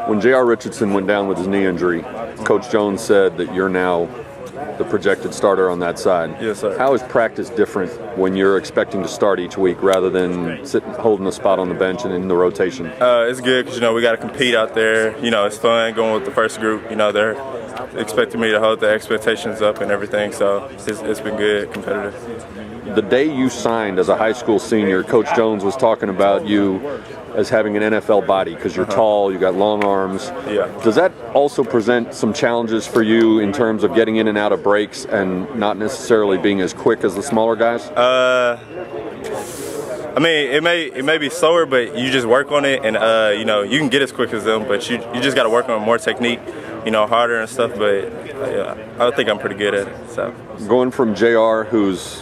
When J.R. Richardson went down with his knee injury, Coach Jones said that you're now the projected starter on that side. Yes, sir. How is practice different when you're expecting to start each week rather than sitting holding a spot on the bench and in the rotation? It's good because, we got to compete out there. It's fun going with the first group. They're expecting me to hold the expectations up and everything, so it's been good, competitive. The day you signed as a high school senior, Coach Jones was talking about you as having an NFL body because you're tall, you got long arms. Yeah. Does that also present some challenges for you in terms of getting in and out of breaks and not necessarily being as quick as the smaller guys? It may be slower, but you just work on it, and you can get as quick as them, but you just got to work on more technique, harder and stuff. But I think I'm pretty good at it. So going from JR, who's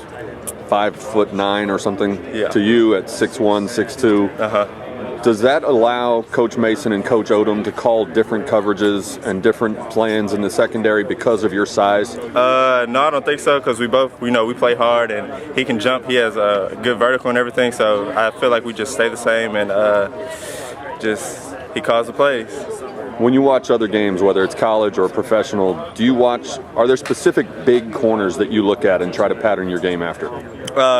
5'9" or something, to you at 6'1", 6'2". Does that allow Coach Mason and Coach Odom to call different coverages and different plans in the secondary because of your size? No, I don't think so, because we both, we play hard, and he can jump. He has a good vertical and everything, so I feel like we just stay the same, and he calls the plays. When you watch other games, whether it's college or professional, are there specific big corners that you look at and try to pattern your game after?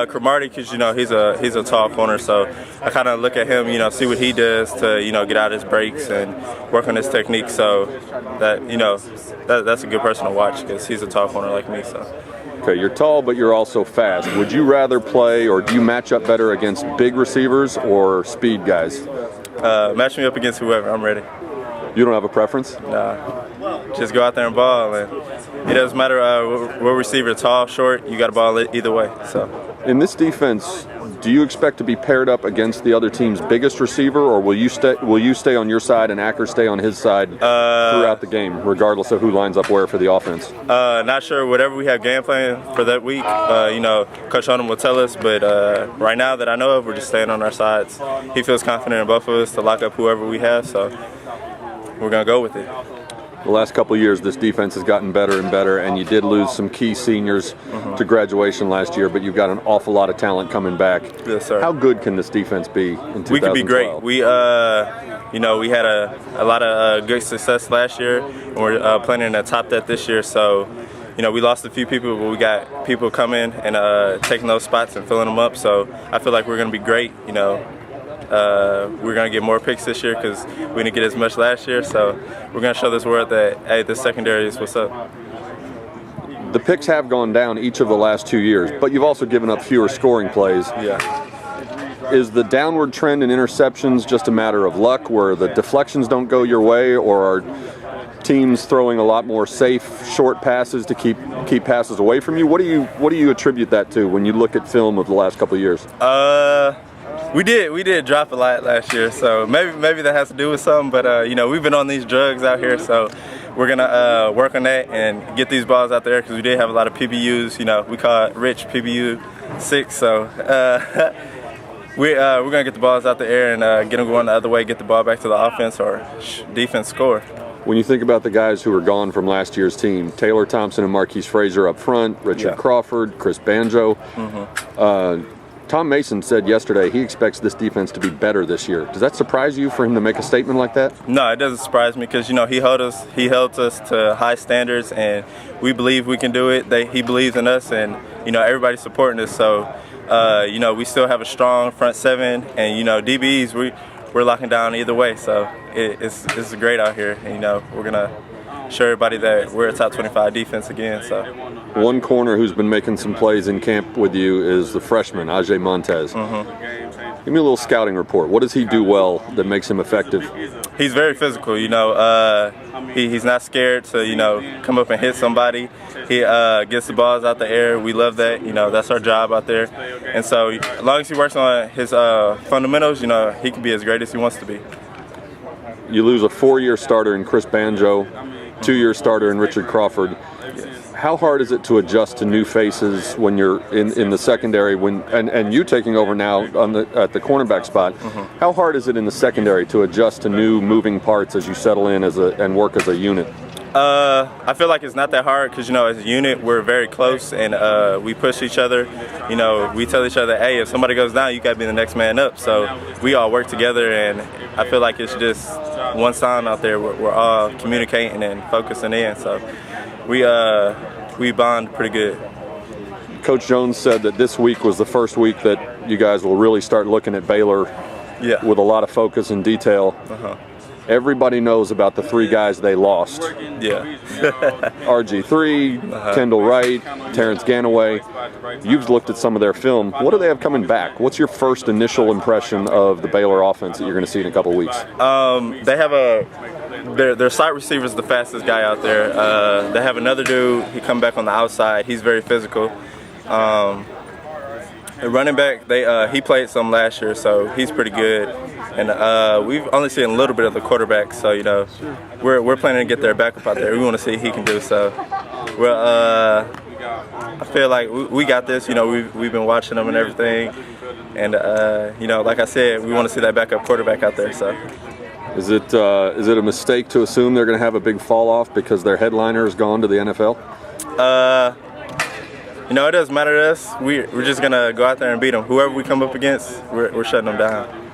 Cromartie, because he's a tall corner, so I kind of look at him, see what he does to get out his breaks and work on his technique. So that's a good person to watch because he's a tall corner like me. So. Okay, you're tall, but you're also fast. Would you rather play, or do you match up better against big receivers or speed guys? Match me up against whoever. I'm ready. You don't have a preference? Nah. Just go out there and ball, and it doesn't matter what receiver, tall, short, you got to ball either way. So, in this defense, do you expect to be paired up against the other team's biggest receiver, or will you stay on your side and Acker stay on his side throughout the game, regardless of who lines up where for the offense? Not sure. Whatever we have game plan for that week, Coach Odom will tell us. But right now that I know of, we're just staying on our sides. He feels confident in both of us to lock up whoever we have, so we're going to go with it. The last couple of years, this defense has gotten better and better, and you did lose some key seniors to graduation last year, but you've got an awful lot of talent coming back. Yes, sir. How good can this defense be in 2012? We could be great. We had a lot of good success last year, and we're planning to top that this year. So, we lost a few people, but we got people coming and taking those spots and filling them up. So I feel like we're going to be great. We're going to get more picks this year because we didn't get as much last year. So we're going to show this world that, hey, this secondary is what's up. The picks have gone down each of the last 2 years, but you've also given up fewer scoring plays. Yeah. Is the downward trend in interceptions just a matter of luck, where the deflections don't go your way, or are teams throwing a lot more safe, short passes to keep passes away from you? What do you attribute that to when you look at film of the last couple of years? We did drop a lot last year, so maybe that has to do with something. But we've been on these drugs out here, so we're gonna work on that and get these balls out there because we did have a lot of PBUs. We call it Rich PBU 6, so we're gonna get the balls out the air and get them going the other way, get the ball back to the offense or defense score. When you think about the guys who are gone from last year's team, Taylor Thompson and Marquise Frazier up front, Richard Crawford, Chris Banjo. Tom Mason said yesterday he expects this defense to be better this year. Does that surprise you for him to make a statement like that? No, it doesn't surprise me because he held us to high standards, and we believe we can do it. He believes in us, and everybody's supporting us. So we still have a strong front seven, and DBs we're locking down either way. So it's great out here, and we're gonna show everybody that we're a top 25 defense again. So one corner who's been making some plays in camp with you is the freshman Ajay Montez. Give me a little scouting report. What does he do well that makes him effective? He's very physical. He's not scared to come up and hit somebody. He gets the balls out the air. We love that. That's our job out there. And so as long as he works on his fundamentals, he can be as great as he wants to be. You lose a 4-year starter in Chris Banjo, 2-year starter in Richard Crawford. How hard is it to adjust to new faces when you're in the secondary and you taking over now at the cornerback spot? How hard is it in the secondary to adjust to new moving parts as you settle in and work as a unit? I feel like it's not that hard because, as a unit, we're very close and we push each other. We tell each other, hey, if somebody goes down, you got to be the next man up. So we all work together, and I feel like it's just one sound out there. We're all communicating and focusing in. So we bond pretty good. Coach Jones said that this week was the first week that you guys will really start looking at Baylor with a lot of focus and detail. Everybody knows about the 3 guys they lost. Yeah. RG3, Kendall Wright, Terrence Ganaway. You've looked at some of their film. What do they have coming back? What's your first initial impression of the Baylor offense that you're going to see in a couple of weeks? They have their slot receiver is the fastest guy out there. They have another dude. He come back on the outside. He's very physical. The running back, he played some last year, so he's pretty good. And we've only seen a little bit of the quarterback, so we're planning to get their backup out there. We want to see what he can do. So I feel like we got this. We've been watching them and everything, and like I said, we want to see that backup quarterback out there. So. Is it a mistake to assume they're going to have a big fall off because their headliner has gone to the NFL? It doesn't matter to us. We're just going to go out there and beat them. Whoever we come up against, we're shutting them down.